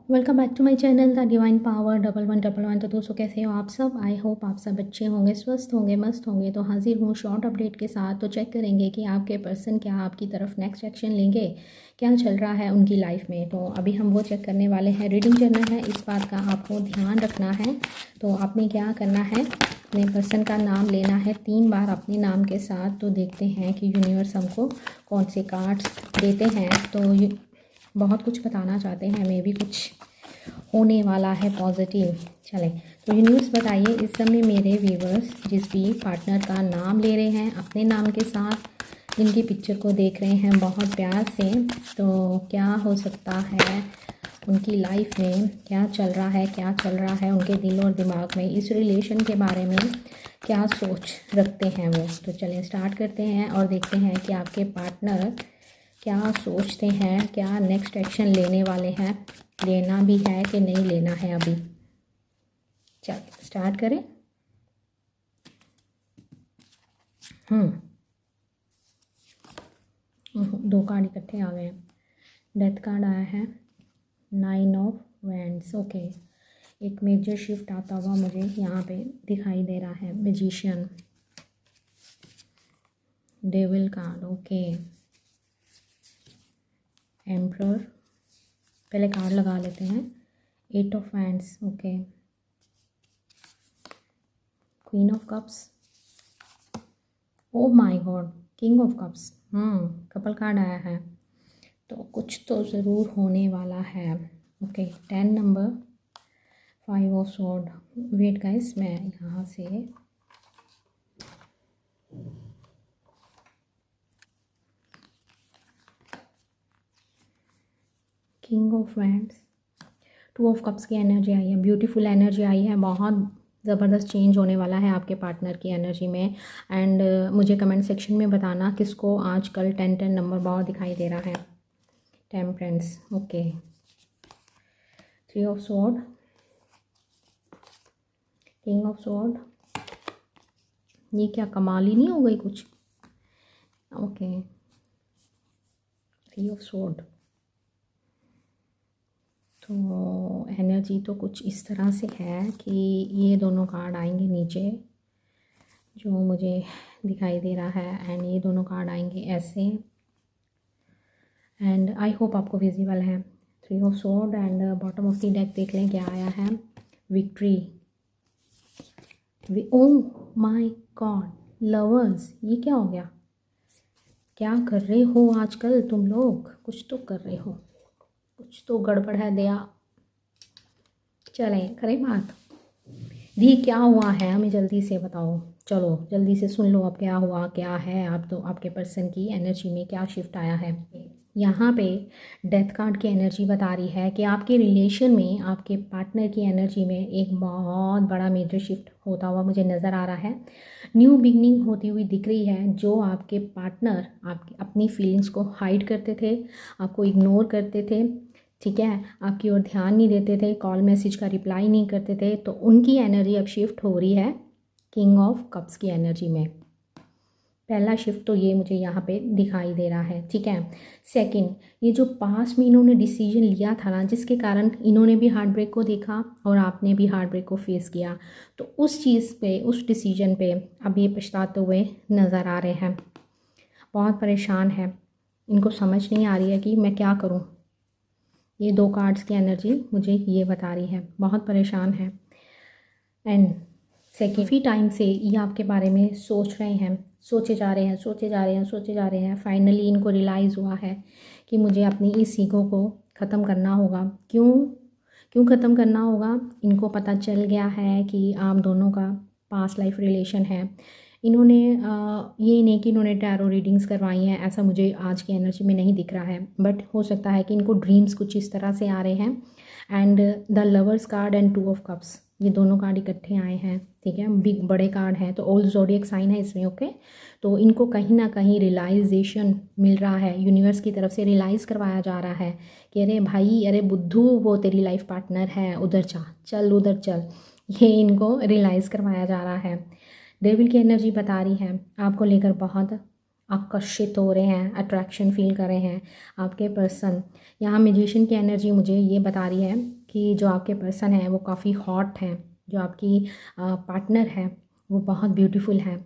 Welcome back to my channel the divine power 1111। तो दोस्तों कैसे हो आप सब। आई होप आप सब अच्छे होंगे, स्वस्थ होंगे, मस्त होंगे। तो हाजिर हूँ शॉर्ट अपडेट के साथ। तो चेक करेंगे कि आपके पर्सन क्या आपकी तरफ नेक्स्ट एक्शन लेंगे, क्या चल रहा है उनकी लाइफ में। तो अभी हम वो चेक करने वाले हैं। रीडिंग जर्नल है, इस बात का आपको ध्यान रखना है। तो आपने क्या करना है, अपने पर्सन का नाम लेना है 3 बार अपने नाम के साथ। तो देखते हैं कि यूनिवर्स हमको कौन से कार्ड्स देते हैं। तो बहुत कुछ बताना चाहते हैं, मे भी कुछ होने वाला है पॉजिटिव। चलें, तो न्यूज़ बताइए इस समय मेरे व्यूवर्स जिस भी पार्टनर का नाम ले रहे हैं अपने नाम के साथ, जिनकी पिक्चर को देख रहे हैं बहुत प्यार से, तो क्या हो सकता है उनकी लाइफ में, क्या चल रहा है, क्या चल रहा है उनके दिल और दिमाग में, इस रिलेशन के बारे में क्या सोच रखते हैं वो। तो चलें स्टार्ट करते हैं और देखते हैं कि आपके पार्टनर क्या सोचते हैं, क्या नेक्स्ट एक्शन लेने वाले हैं, लेना भी है कि नहीं लेना है अभी। चल स्टार्ट करें। दो कार्ड इकट्ठे आ गए हैं। डेथ कार्ड आया है, 9 ऑफ वैंड्स। ओके, एक मेजर शिफ्ट आता हुआ मुझे यहाँ पे दिखाई दे रहा है। Magician, devil card, okay, emperor. पहले कार्ड लगा लेते हैं। 8 of wands, okay, queen of cups, oh my god, king of cups. Couple card आया है, तो कुछ तो ज़रूर होने वाला है। Okay, 10 number, 5 of sword. Wait guys, मैं यहाँ से king of wands, 2 of cups की एनर्जी आई है, ब्यूटीफुल एनर्जी आई है। बहुत ज़बरदस्त चेंज होने वाला है आपके पार्टनर की एनर्जी में। एंड मुझे कमेंट सेक्शन में बताना किसको आजकल 10-10 नंबर बहुत दिखाई दे रहा है। Temperance, okay, 3 of sword, king of sword. ये क्या कमाल ही नहीं हो गई कुछ। Okay, 3 of sword. तो एनर्जी तो कुछ इस तरह से है कि ये दोनों कार्ड आएंगे नीचे जो मुझे दिखाई दे रहा है, एंड ये दोनों कार्ड आएंगे ऐसे। एंड आई होप आपको विजिबल है। 3 of sword and bottom of the deck देख लें क्या आया है। Victory, oh my God, lovers. ये क्या हो गया, क्या कर रहे हो आजकल तुम लोग, कुछ तो कर रहे हो, कुछ तो गड़बड़ है दया। चलें करें बात। दी क्या हुआ है हमें जल्दी से बताओ, चलो जल्दी से सुन लो अब क्या हुआ, क्या है आप तो आपके पर्सन की एनर्जी में क्या शिफ्ट आया है। यहाँ पे डेथ कार्ड की एनर्जी बता रही है कि आपके रिलेशन में आपके पार्टनर की एनर्जी में एक बहुत बड़ा मेजर शिफ्ट होता हुआ मुझे नज़र आ रहा है। न्यू बिगनिंग होती हुई दिख रही है। जो आपके पार्टनर आपकी अपनी फीलिंग्स को हाइड करते थे, आपको इग्नोर करते थे, ठीक है, आपकी ओर ध्यान नहीं देते थे, कॉल मैसेज का रिप्लाई नहीं करते थे, तो उनकी एनर्जी अब शिफ्ट हो रही है किंग ऑफ कप्स की एनर्जी में। पहला शिफ्ट तो ये मुझे यहाँ पे दिखाई दे रहा है, ठीक है। सेकंड, ये जो पास में इन्होंने डिसीजन लिया था ना, जिसके कारण इन्होंने भी हार्ट ब्रेक को देखा और आपने भी हार्ट ब्रेक को फेस किया, तो उस चीज़ पे, उस डिसीजन पे अब ये पछताते हुए नज़र आ रहे हैं। बहुत परेशान है, इनको समझ नहीं आ रही है कि मैं क्या करूँ। ये 2 कार्ड्स की एनर्जी मुझे ये बता रही है, बहुत परेशान है। एंड काफ़ी टाइम से ये आपके बारे में सोच रहे हैं, सोचे जा रहे हैं, सोचे जा रहे हैं, सोचे जा रहे हैं। फाइनली इनको रियलाइज़ हुआ है कि मुझे अपनी इस ईगो को ख़त्म करना होगा। क्यों क्यों ख़त्म करना होगा, इनको पता चल गया है कि आप दोनों का पास्ट लाइफ रिलेशन है। इन्होंने ये नहीं कि इन्होंने टैरो रीडिंग्स करवाई हैं, ऐसा मुझे आज की एनर्जी में नहीं दिख रहा है, बट हो सकता है कि इनको ड्रीम्स कुछ इस तरह से आ रहे हैं। And the lovers card and 2 of cups, ये दोनों कार्ड इकट्ठे आए हैं, ठीक है, बिग बड़े कार्ड हैं, तो ऑल ज़ोडिएक साइन है इसमें। ओके, तो इनको कहीं ना कहीं रियलाइजेशन मिल रहा है, यूनिवर्स की तरफ से रियलाइज़ करवाया जा रहा है कि अरे भाई, अरे बुद्धू, वो तेरी लाइफ पार्टनर है, उधर चल उधर चल। ये इनको रियलाइज़ करवाया जा रहा है। डेविल की एनर्जी बता रही है आपको लेकर बहुत आकर्षित हो रहे हैं, अट्रैक्शन फील कर रहे हैं आपके पर्सन। यहाँ मैजिशियन की एनर्जी मुझे ये बता रही है कि जो आपके पर्सन है वो काफ़ी हॉट हैं, जो आपकी पार्टनर है वो बहुत ब्यूटीफुल है,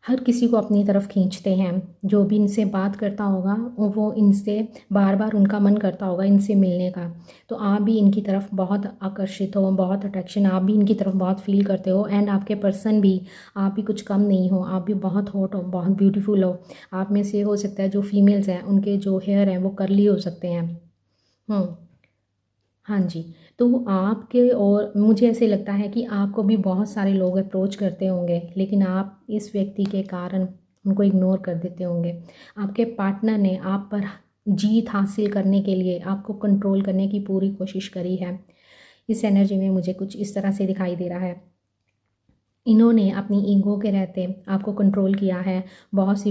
हर किसी को अपनी तरफ खींचते हैं। जो भी इनसे बात करता होगा वो इनसे बार बार उनका मन करता होगा इनसे मिलने का। तो आप भी इनकी तरफ बहुत आकर्षित हो, बहुत अट्रैक्शन आप भी इनकी तरफ बहुत फील करते हो। एंड आपके पर्सन भी, आप भी कुछ कम नहीं हो, आप भी बहुत हॉट हो, बहुत ब्यूटीफुल हो। आप में से हो सकता है जो फीमेल्स हैं उनके जो हेयर हैं वो कर्ली हो सकते हैं। हाँ जी। तो आपके, और मुझे ऐसे लगता है कि आपको भी बहुत सारे लोग अप्रोच करते होंगे, लेकिन आप इस व्यक्ति के कारण उनको इग्नोर कर देते होंगे। आपके पार्टनर ने आप पर जीत हासिल करने के लिए आपको कंट्रोल करने की पूरी कोशिश करी है। इस एनर्जी में मुझे कुछ इस तरह से दिखाई दे रहा है। इन्होंने अपनी ईगो के रहते आपको कंट्रोल किया है। बहुत सी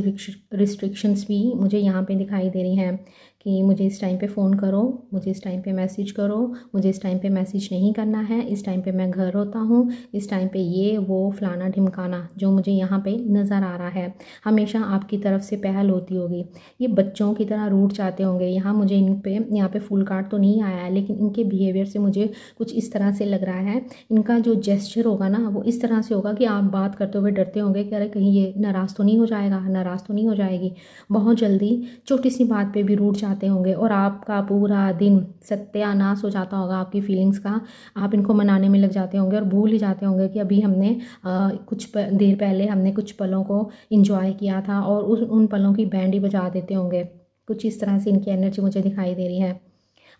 रिस्ट्रिक्शंस भी मुझे यहाँ पे दिखाई दे रही हैं कि मुझे इस टाइम पे फ़ोन करो, मुझे इस टाइम पे मैसेज करो, मुझे इस टाइम पे मैसेज नहीं करना है, इस टाइम पे मैं घर होता हूँ, इस टाइम पे ये वो फलाना ढिमकाना जो मुझे यहाँ पे नज़र आ रहा है। हमेशा आपकी तरफ से पहल होती होगी। ये बच्चों की तरह रूठ जाते होंगे। यहाँ मुझे यहाँ पे फुल कार्ड तो नहीं आया है, लेकिन इनके बिहेवियर से मुझे कुछ इस तरह से लग रहा है। इनका जो जेस्चर होगा ना वो इस तरह से होगा कि आप बात करते हुए डरते होंगे कि अरे कहीं ये नाराज़ तो नहीं हो जाएगा, नाराज़ तो नहीं हो जाएगी। बहुत जल्दी छोटी सी बात पे भी रूठ जाते होंगे और आपका पूरा दिन सत्यानाश हो जाता होगा आपकी फीलिंग्स का। आप इनको मनाने में लग जाते होंगे और भूल ही जाते होंगे कि अभी हमने कुछ देर पहले हमने कुछ पलों को इंजॉय किया था, और उन पलों की बैंड ही बजा देते होंगे। कुछ इस तरह से इनकी एनर्जी मुझे दिखाई दे रही है।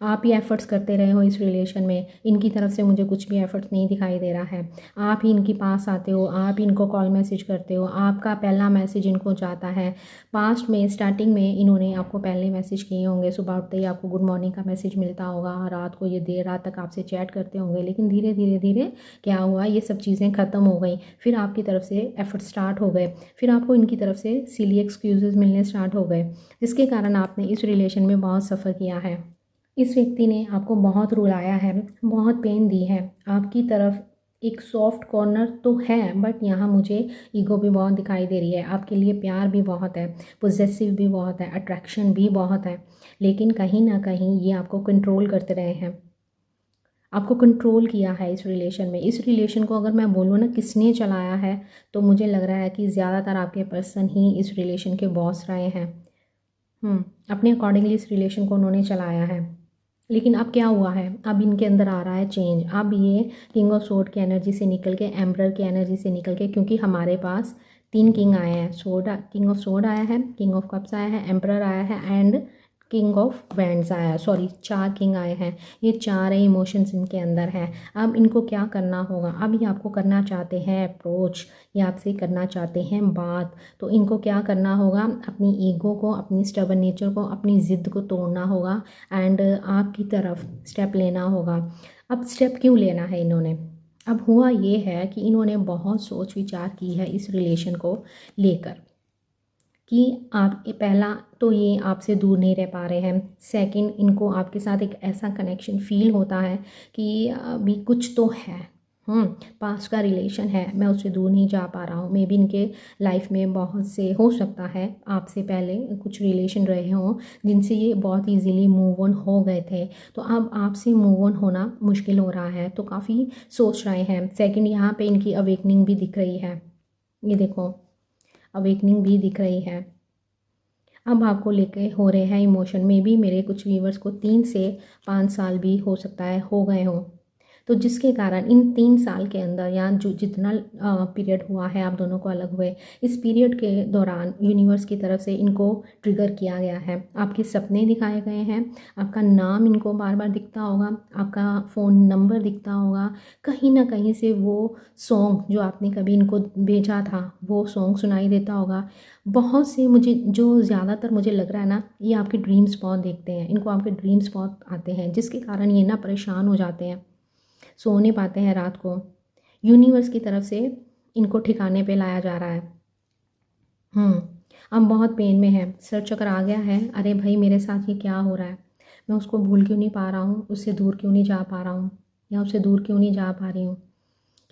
आप ही एफ़र्ट्स करते रहे हो इस रिलेशन में, इनकी तरफ से मुझे कुछ भी एफ़र्ट्स नहीं दिखाई दे रहा है। आप ही इनके पास आते हो, आप ही इनको कॉल मैसेज करते हो, आपका पहला मैसेज इनको जाता है। पास्ट में स्टार्टिंग में इन्होंने आपको पहले मैसेज किए होंगे, सुबह उठते ही आपको गुड मॉर्निंग का मैसेज मिलता होगा, रात को ये देर रात तक आपसे चैट करते होंगे। लेकिन धीरे धीरे धीरे क्या हुआ, ये सब चीज़ें ख़त्म हो गई। फिर आपकी तरफ से एफ़र्ट स्टार्ट हो गए, फिर आपको इनकी तरफ से सिली एक्सक्यूज़ेस मिलने स्टार्ट हो गए, जिसके कारण आपने इस रिलेशन में बहुत सफ़र किया है। इस व्यक्ति ने आपको बहुत रुलाया है, बहुत पेन दी है। आपकी तरफ एक सॉफ्ट कॉर्नर तो है, बट यहाँ मुझे ईगो भी बहुत दिखाई दे रही है। आपके लिए प्यार भी बहुत है, पोजेसिव भी बहुत है, अट्रैक्शन भी बहुत है, लेकिन कहीं ना कहीं ये आपको कंट्रोल करते रहे हैं। आपको कंट्रोल किया है इस रिलेशन में। इस रिलेशन को अगर मैं बोलूँ ना किसने चलाया है, तो मुझे लग रहा है कि ज़्यादातर आपके पर्सन ही इस रिलेशन के बॉस रहे हैं। अपने अकॉर्डिंगली इस रिलेशन को उन्होंने चलाया है। लेकिन अब क्या हुआ है, अब इनके अंदर आ रहा है चेंज। अब ये किंग ऑफ सोर्ड की एनर्जी से निकल के एम्परर की एनर्जी से निकल के, क्योंकि हमारे पास 3 किंग आए हैं। किंग ऑफ सोर्ड आया है, किंग ऑफ कप्स आया है, एम्परर आया है, एंड किंग ऑफ वैंड्स आया है। सॉरी, 4 किंग आए हैं। ये 4 इमोशंस इनके अंदर हैं। अब इनको क्या करना होगा, अब ये आपको करना चाहते हैं अप्रोच, ये आपसे करना चाहते हैं बात। तो इनको क्या करना होगा, अपनी ईगो को, अपनी स्टबर्न नेचर को, अपनी ज़िद को तोड़ना होगा एंड आपकी तरफ स्टेप लेना होगा। अब स्टेप क्यों लेना है इन्होंने, अब हुआ ये है कि इन्होंने बहुत सोच विचार की है इस रिलेशन को लेकर, कि आप पहला तो ये आपसे दूर नहीं रह पा रहे हैं। सेकंड, इनको आपके साथ एक ऐसा कनेक्शन फील होता है कि अभी कुछ तो है। पास्ट का रिलेशन है, मैं उससे दूर नहीं जा पा रहा हूँ। मे बी इनके लाइफ में बहुत से, हो सकता है आपसे पहले कुछ रिलेशन रहे हों जिनसे ये बहुत इजीली मूव ऑन हो गए थे, तो अब आपसे मूव ऑन होना मुश्किल हो रहा है, तो काफ़ी सोच रहे हैं। सेकंड, यहाँ पे इनकी अवेकनिंग भी दिख रही है। ये देखो, अवेकनिंग भी दिख रही है। अब आपको लेके हो रहे हैं इमोशन में भी। मेरे कुछ व्यूवर्स को 3 से 5 साल भी हो सकता है हो गए हों, तो जिसके कारण इन 3 साल के अंदर या जो जितना पीरियड हुआ है आप दोनों को अलग हुए, इस पीरियड के दौरान यूनिवर्स की तरफ से इनको ट्रिगर किया गया है। आपके सपने दिखाए गए हैं, आपका नाम इनको बार बार दिखता होगा, आपका फ़ोन नंबर दिखता होगा, कहीं ना कहीं से वो सॉन्ग जो आपने कभी इनको भेजा था वो सॉन्ग सुनाई देता होगा। बहुत से, मुझे जो ज़्यादातर मुझे लग रहा है ना, ये आपके ड्रीम्स बहुत देखते हैं, इनको आपके ड्रीम्स बहुत आते हैं, जिसके कारण ये ना परेशान हो जाते हैं, सो नहीं पाते हैं रात को। यूनिवर्स की तरफ से इनको ठिकाने पे लाया जा रहा है। अब बहुत पेन में है, सर चक्कर आ गया है। अरे भाई, मेरे साथ ये क्या हो रहा है, मैं उसको भूल क्यों नहीं पा रहा हूँ, उससे दूर क्यों नहीं जा पा रहा हूँ, या उससे दूर क्यों नहीं जा पा रही हूँ,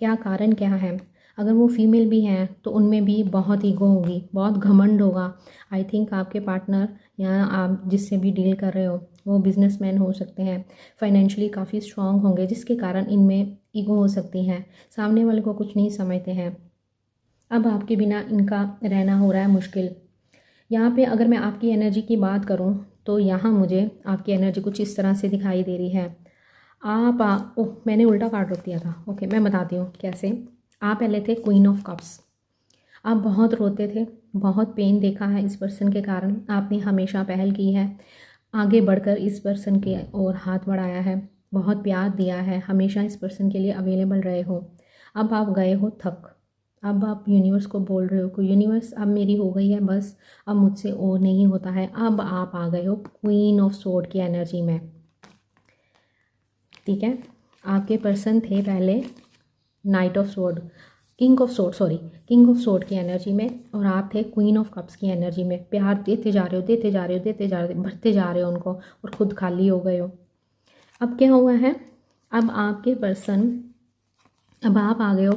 क्या कारण क्या है। अगर वो फीमेल भी हैं तो उनमें भी बहुत ईगो होगी, बहुत घमंड होगा। आई थिंक आपके पार्टनर या आप जिससे भी डील कर रहे हो, वो बिजनेसमैन हो सकते हैं, फाइनेंशियली काफ़ी स्ट्रांग होंगे, जिसके कारण इनमें ईगो हो सकती है, सामने वाले को कुछ नहीं समझते हैं। अब आपके बिना इनका रहना हो रहा है मुश्किल। यहाँ पे अगर मैं आपकी एनर्जी की बात करूँ तो यहाँ मुझे आपकी एनर्जी कुछ इस तरह से दिखाई दे रही है। ओह, मैंने उल्टा कार्ड रख दिया था। ओके, मैं बताती हूँ कैसे। आप पहले थे क्वीन ऑफ कप्स। आप बहुत रोते थे, बहुत पेन देखा है इस पर्सन के कारण। आपने हमेशा पहल की है, आगे बढ़कर इस पर्सन के ओर हाथ बढ़ाया है, बहुत प्यार दिया है, हमेशा इस पर्सन के लिए अवेलेबल रहे हो। अब आप गए हो थक। अब आप यूनिवर्स को बोल रहे हो कि यूनिवर्स अब मेरी हो गई है बस, अब मुझसे और नहीं होता है। अब आप आ गए हो क्वीन ऑफ सोर्ड की एनर्जी में। ठीक है, आपके पर्सन थे पहले night of sword, king of sword की एनर्जी में, और आप थे क्वीन ऑफ कप्स की एनर्जी में। प्यार देते जा रहे हो, देते जा रहे हो, देते जा रहे हो, भरते जा रहे हो उनको, और खुद खाली हो गए हो। अब क्या हुआ है, अब आपके पर्सन, अब आप आ गए हो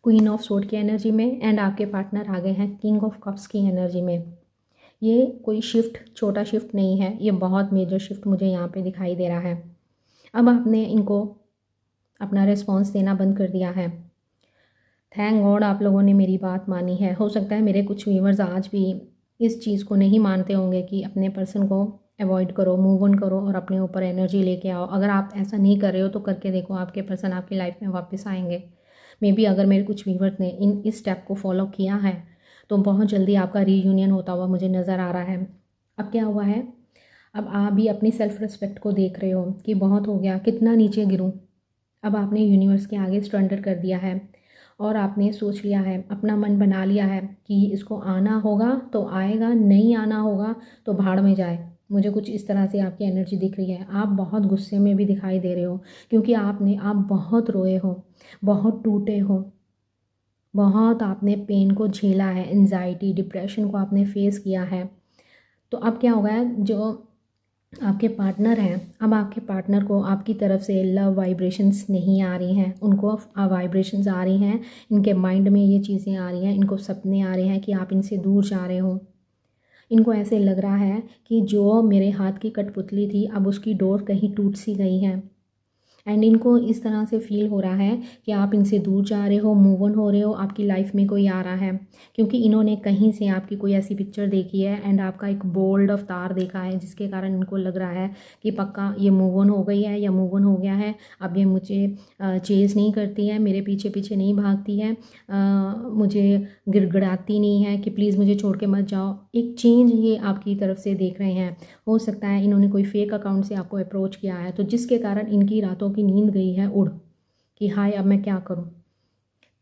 क्वीन ऑफ सोर्ड की एनर्जी में, एंड आपके पार्टनर आ गए हैं किंग ऑफ कप्स की एनर्जी में। ये कोई शिफ्ट, छोटा शिफ्ट नहीं है, ये बहुत मेजर शिफ्ट मुझे यहाँ पे दिखाई दे रहा है। अब आपने इनको अपना रिस्पॉन्स देना बंद कर दिया है। थैंक गॉड आप लोगों ने मेरी बात मानी है। हो सकता है मेरे कुछ व्यूवर्स आज भी इस चीज़ को नहीं मानते होंगे कि अपने पर्सन को अवॉइड करो, मूव ऑन करो और अपने ऊपर एनर्जी लेके आओ। अगर आप ऐसा नहीं कर रहे हो तो करके देखो, आपके पर्सन आपकी लाइफ में वापस आएंगे। मे बी अगर मेरे कुछ व्यूवर्स ने इस स्टेप को फॉलो किया है तो बहुत जल्दी आपका रीयूनियन होता हुआ मुझे नज़र आ रहा है। अब क्या हुआ है, अब आप भी अपनी सेल्फ रिस्पेक्ट को देख रहे हो कि बहुत हो गया, कितना नीचे गिरूं। अब आपने यूनिवर्स के आगे सरेंडर कर दिया है, और आपने सोच लिया है, अपना मन बना लिया है कि इसको आना होगा तो आएगा, नहीं आना होगा तो भाड़ में जाए। मुझे कुछ इस तरह से आपकी एनर्जी दिख रही है। आप बहुत गुस्से में भी दिखाई दे रहे हो, क्योंकि आप बहुत रोए हो, बहुत टूटे हो, बहुत आपने पेन को झेला है, एंजाइटी, डिप्रेशन को आपने फेस किया है। तो अब क्या होगा, जो आपके पार्टनर हैं, अब आपके पार्टनर को आपकी तरफ से लव वाइब्रेशंस नहीं आ रही हैं, उनको वाइब्रेशंस आ रही हैं, इनके माइंड में ये चीज़ें आ रही हैं, इनको सपने आ रहे हैं कि आप इनसे दूर जा रहे हो। इनको ऐसे लग रहा है कि जो मेरे हाथ की कठपुतली थी अब उसकी डोर कहीं टूट सी गई है, एंड इनको इस तरह से फील हो रहा है कि आप इनसे दूर जा रहे हो, मूव ऑन हो रहे हो, आपकी लाइफ में कोई आ रहा है। क्योंकि इन्होंने कहीं से आपकी कोई ऐसी पिक्चर देखी है एंड आपका एक बोल्ड अवतार देखा है, जिसके कारण इनको लग रहा है कि पक्का ये मूव ऑन हो गई है या मूव ऑन हो गया है, अब ये मुझे चेज़ नहीं करती है, मेरे पीछे पीछे नहीं भागती है, मुझे गिड़गिड़ाती नहीं है कि प्लीज़ मुझे छोड़ के मत जाओ। एक चेंज ये आपकी तरफ से देख रहे हैं। हो सकता है इन्होंने कोई फेक अकाउंट से आपको अप्रोच किया है, तो जिसके कारण इनकी रातों की नींद गई है उड़, कि हाय अब मैं क्या करूं।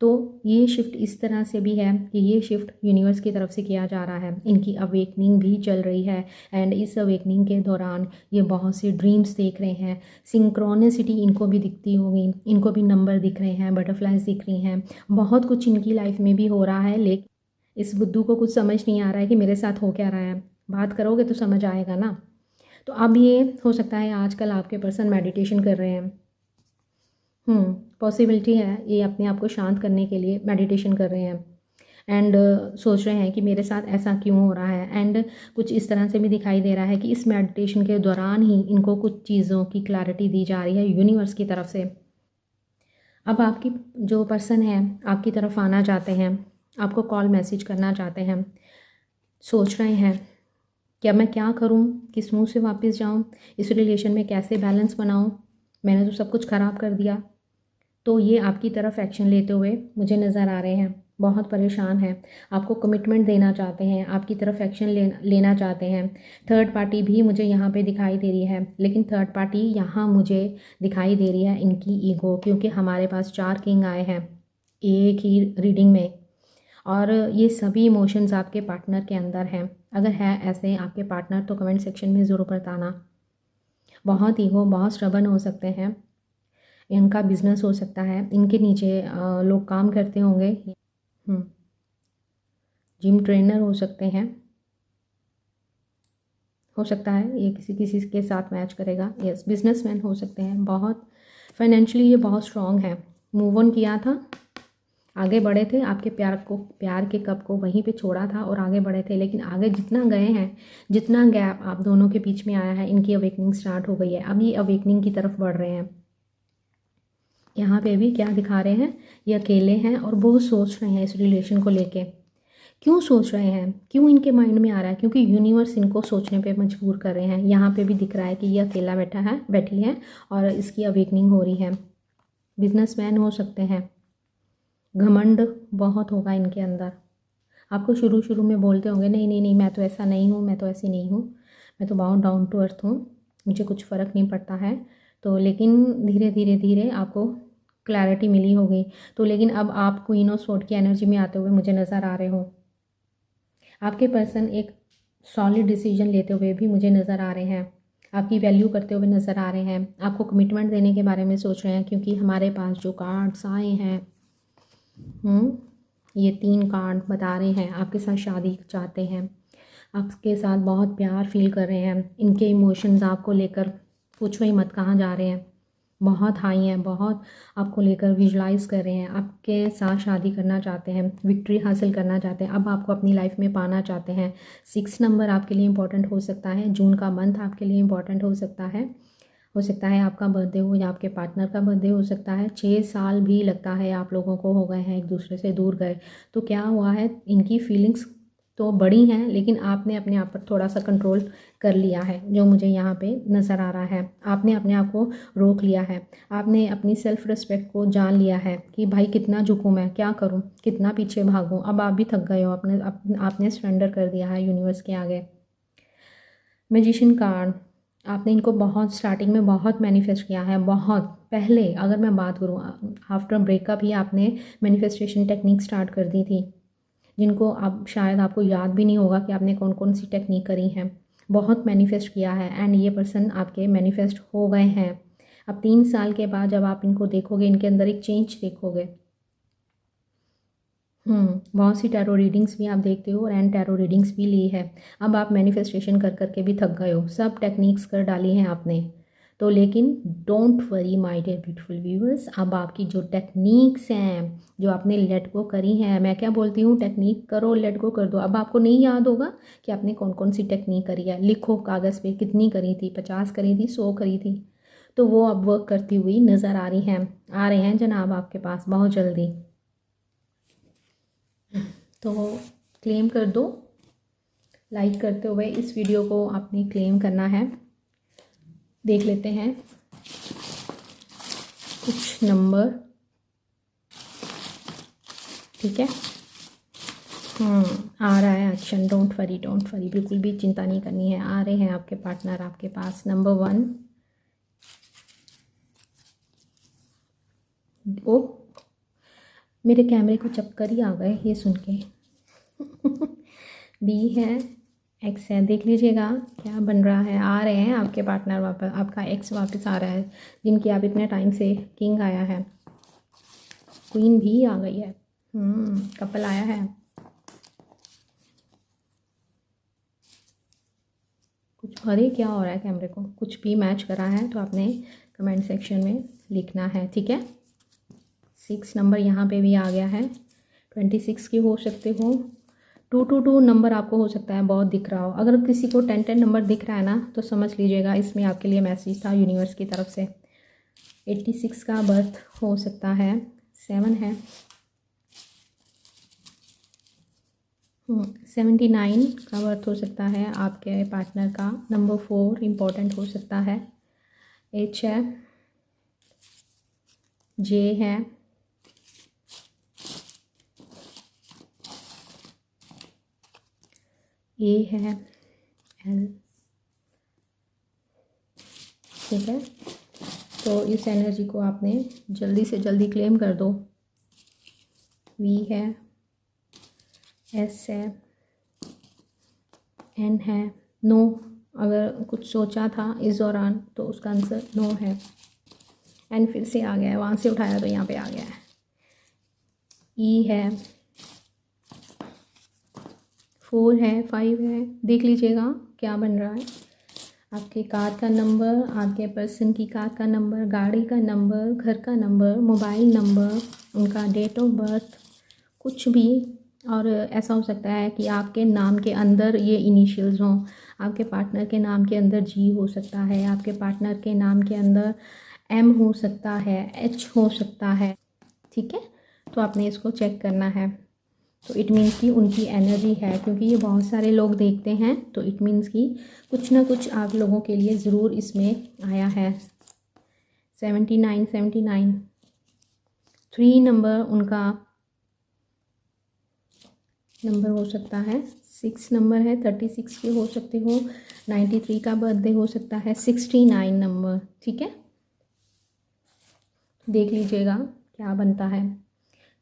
तो ये शिफ्ट इस तरह से भी है कि ये शिफ्ट यूनिवर्स की तरफ से किया जा रहा है। इनकी अवेकनिंग भी चल रही है, एंड इस अवेकनिंग के दौरान ये बहुत से ड्रीम्स देख रहे हैं। सिंक्रोनिसिटी इनको भी दिखती होगी, इनको भी नंबर दिख रहे हैं, बटरफ्लाइज दिख रही हैं, बहुत कुछ इनकी लाइफ में भी हो रहा है। लेकिन इस बुद्धू को कुछ समझ नहीं आ रहा है कि मेरे साथ हो क्या रहा है। बात करोगे तो समझ आएगा ना। तो अब ये हो सकता है आजकल आपके पर्सन मेडिटेशन कर रहे हैं, पॉसिबिलिटी है ये अपने आप को शांत करने के लिए मेडिटेशन कर रहे हैं, एंड सोच रहे हैं कि मेरे साथ ऐसा क्यों हो रहा है। एंड कुछ इस तरह से भी दिखाई दे रहा है कि इस मेडिटेशन के दौरान ही इनको कुछ चीज़ों की क्लैरिटी दी जा रही है यूनिवर्स की तरफ से। अब आपकी जो पर्सन है आपकी तरफ आना चाहते हैं, आपको कॉल मैसेज करना चाहते हैं, सोच रहे हैं कि अब मैं क्या करूं, किस मुंह से वापस जाऊं, इस रिलेशन में कैसे बैलेंस बनाऊं, मैंने तो सब कुछ ख़राब कर दिया। तो ये आपकी तरफ एक्शन लेते हुए मुझे नज़र आ रहे हैं, बहुत परेशान हैं, आपको कमिटमेंट देना चाहते हैं, आपकी तरफ एक्शन लेना चाहते हैं। थर्ड पार्टी भी मुझे यहाँ पे दिखाई दे रही है, लेकिन थर्ड पार्टी यहाँ मुझे दिखाई दे रही है इनकी ईगो, क्योंकि हमारे पास 4 किंग आए हैं एक ही रीडिंग में, और ये सभी इमोशंस आपके पार्टनर के अंदर हैं। अगर है ऐसे आपके पार्टनर तो कमेंट सेक्शन में ज़रूर बताना। बहुत ईगो, बहुत स्टबर्न हो सकते हैं, इनका बिजनेस हो सकता है, इनके नीचे लोग काम करते होंगे, जिम ट्रेनर हो सकते हैं, हो सकता है ये किसी किसी के साथ मैच करेगा। यस, बिजनेसमैन हो सकते हैं, बहुत फाइनेंशियली ये बहुत स्ट्रांग है, मूव ऑन किया था, आगे बढ़े थे, आपके प्यार के कप को वहीं पे छोड़ा था और आगे बढ़े थे, लेकिन आगे जितना गए हैं, जितना गैप आप दोनों के बीच में आया है, इनकी अवेकनिंग स्टार्ट हो गई है। अब ये अवेकनिंग की तरफ बढ़ रहे हैं। यहाँ पे भी क्या दिखा रहे हैं, ये अकेले हैं और बहुत सोच रहे हैं इस रिलेशन को लेके। क्यों सोच रहे हैं, क्यों इनके माइंड में आ रहा है? क्योंकि यूनिवर्स इनको सोचने पे मजबूर कर रहे हैं। यहाँ पे भी दिख रहा है कि ये अकेला बैठी है और इसकी अवेकनिंग हो रही है। बिजनेसमैन हो सकते हैं, घमंड बहुत होगा इनके अंदर। आपको शुरू शुरू में बोलते होंगे नहीं नहीं नहीं, मैं तो ऐसा नहीं हूँ, मैं तो ऐसी नहीं हूँ, मैं तो बहुत डाउन टू अर्थ हूँ, मुझे कुछ फ़र्क नहीं पड़ता है। तो लेकिन धीरे धीरे धीरे आपको क्लैरिटी मिली होगी। तो लेकिन अब आप क्वीन ऑफ स्वॉर्ड की एनर्जी में आते हुए मुझे नज़र आ रहे हो। आपके पर्सन एक सॉलिड डिसीजन लेते हुए भी मुझे नज़र आ रहे हैं, आपकी वैल्यू करते हुए नज़र आ रहे हैं, आपको कमिटमेंट देने के बारे में सोच रहे हैं। क्योंकि हमारे पास जो कार्ड्स आए हैं, ये 3 कार्ड बता रहे हैं आपके साथ शादी चाहते हैं, आपके साथ बहुत प्यार फील कर रहे हैं। इनके इमोशंस आपको लेकर पूछो ही मत कहाँ जा रहे हैं, बहुत हाई हैं, बहुत आपको लेकर विजुलाइज कर रहे हैं, आपके साथ शादी करना चाहते हैं, विक्ट्री हासिल करना चाहते हैं, अब आपको अपनी लाइफ में पाना चाहते हैं। 6 नंबर आपके लिए इम्पॉर्टेंट हो सकता है, जून का मंथ आपके लिए इम्पॉर्टेंट हो सकता है आपका बर्थडे हो या आपके पार्टनर का बर्थडे हो सकता है। 6 साल भी लगता है आप लोगों को हो गए हैं, एक दूसरे से दूर गए। तो क्या हुआ है, इनकी फीलिंग्स तो बड़ी हैं, लेकिन आपने अपने आप पर थोड़ा सा कंट्रोल कर लिया है, जो मुझे यहाँ पे नज़र आ रहा है। आपने अपने आप को रोक लिया है, आपने अपनी सेल्फ़ रिस्पेक्ट को जान लिया है कि भाई कितना झुकूँ मैं, क्या करूँ, कितना पीछे भागूँ। अब आप भी थक गए हो, आपने सरेंडर कर दिया है यूनिवर्स के आगे। मैजिशियन कार्ड, आपने इनको बहुत स्टार्टिंग में बहुत मैनिफेस्ट किया है, बहुत पहले। अगर मैं बात करूँ आफ्टर ब्रेकअप ही आपने मैनिफेस्टेशन टेक्निक स्टार्ट कर दी थी, जिनको आप शायद आपको याद भी नहीं होगा कि आपने कौन कौन सी टेक्निक करी हैं। बहुत मैनिफेस्ट किया है एंड ये पर्सन आपके मैनिफेस्ट हो गए हैं। अब 3 साल के बाद जब आप इनको देखोगे, इनके अंदर एक चेंज देखोगे। बहुत सी टैरो रीडिंग्स भी आप देखते हो और एंड टैरो रीडिंग्स भी ली है। अब आप मैनिफेस्टेशन कर करके भी थक गए हो, सब टेक्निक्स कर डाली हैं आपने। तो लेकिन don't worry my dear beautiful viewers, अब आपकी जो टेक्निक्स हैं, जो आपने लेट गो करी हैं, मैं क्या बोलती हूँ, टेक्निक करो, लेट गो कर दो। अब आपको नहीं याद होगा कि आपने कौन कौन सी टेक्निक करी है, लिखो कागज़ पे कितनी करी थी, 50 करी थी, 100 करी थी। तो वो अब वर्क करती हुई नज़र आ रही हैं, आ रहे हैं जनाब आपके पास बहुत जल्दी। तो क्लेम कर दो, लाइक करते हुए इस वीडियो को आपने क्लेम करना है। देख लेते हैं कुछ नंबर, ठीक है। आ रहा है एक्शन, डोंट वरी, बिल्कुल भी चिंता नहीं करनी है। आ रहे हैं आपके पार्टनर आपके पास। नंबर 1, ओ मेरे कैमरे को चक्कर ही आ गए ये सुन के। बी है, एक्स है, देख लीजिएगा क्या बन रहा है। आ रहे हैं आपके पार्टनर वापस, आपका एक्स वापस आ रहा है, जिनकी आप इतने टाइम से। किंग आया है, क्वीन भी आ गई है, कपल आया है। कुछ अरे क्या हो रहा है कैमरे को, कुछ भी मैच करा है तो आपने कमेंट सेक्शन में लिखना है, ठीक है। 6 नंबर यहाँ पे भी आ गया है, 26 की हो सकते हो। 222 नंबर आपको हो सकता है बहुत दिख रहा हो। अगर किसी को 10 नंबर दिख रहा है ना, तो समझ लीजिएगा इसमें आपके लिए मैसेज था यूनिवर्स की तरफ से। 86 का बर्थ हो सकता है, 7 है, 79 का बर्थ हो सकता है आपके पार्टनर का। नंबर 4 इम्पोर्टेंट हो सकता है, H है, J है, A है, L, ठीक है। तो इस एनर्जी को आपने जल्दी से जल्दी क्लेम कर दो। V है, S है, N है, नो। अगर कुछ सोचा था इस दौरान तो उसका आंसर नो है। एंड फिर से आ गया है, वहाँ से उठाया तो यहाँ पे आ गया है। E है, 4 है, 5 है, देख लीजिएगा क्या बन रहा है। आपके कार का नंबर, आपके पर्सन की कार का नंबर, गाड़ी का नंबर, घर का नंबर, मोबाइल नंबर, उनका डेट ऑफ बर्थ, कुछ भी। और ऐसा हो सकता है कि आपके नाम के अंदर ये इनिशियल्स हों, आपके पार्टनर के नाम के अंदर जी हो सकता है, आपके पार्टनर के नाम के अंदर एम हो सकता है, एच हो सकता है, ठीक है। तो आपने इसको चेक करना है। तो इट मीन्स कि उनकी एनर्जी है, क्योंकि ये बहुत सारे लोग देखते हैं, तो इट मीन्स कि कुछ ना कुछ आप लोगों के लिए ज़रूर इसमें आया है। 79 3 नंबर उनका नंबर हो सकता है, 6 नंबर है, 36 के हो सकते हो, 93 का बर्थडे हो सकता है, 69 नंबर, ठीक है। देख लीजिएगा क्या बनता है।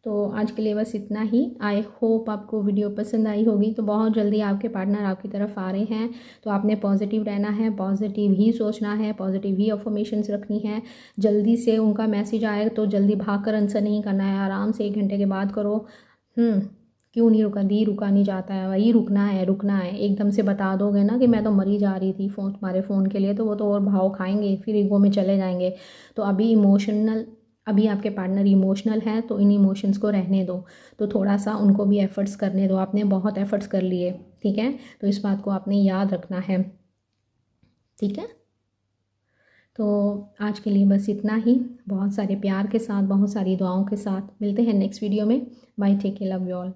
तो आज के लिए बस इतना ही। आई होप आपको वीडियो पसंद आई होगी। तो बहुत जल्दी आपके पार्टनर आपकी तरफ आ रहे हैं, तो आपने पॉजिटिव रहना है, पॉजिटिव ही सोचना है, पॉजिटिव ही अफर्मेशंस रखनी है। जल्दी से उनका मैसेज आए तो जल्दी भागकर आंसर नहीं करना है, आराम से 1 घंटे के बाद करो। क्यों नहीं रुका दी, रुका नहीं जाता है, वही रुकना है, रुकना है। एकदम से बता दोगे ना कि मैं तो मरी जा रही थी फ़ोन, तुम्हारे फ़ोन के लिए, तो वो तो और भाव खाएंगे, फिर ईगो में चले जाएंगे। तो अभी आपके पार्टनर इमोशनल है, तो इन इमोशंस को रहने दो। तो थोड़ा सा उनको भी एफ़र्ट्स करने दो। आपने बहुत एफ़र्ट्स कर लिए, ठीक है। तो इस बात को आपने याद रखना है, ठीक है। तो आज के लिए बस इतना ही। बहुत सारे प्यार के साथ, बहुत सारी दुआओं के साथ मिलते हैं नेक्स्ट वीडियो में। Bye, take care, love you all.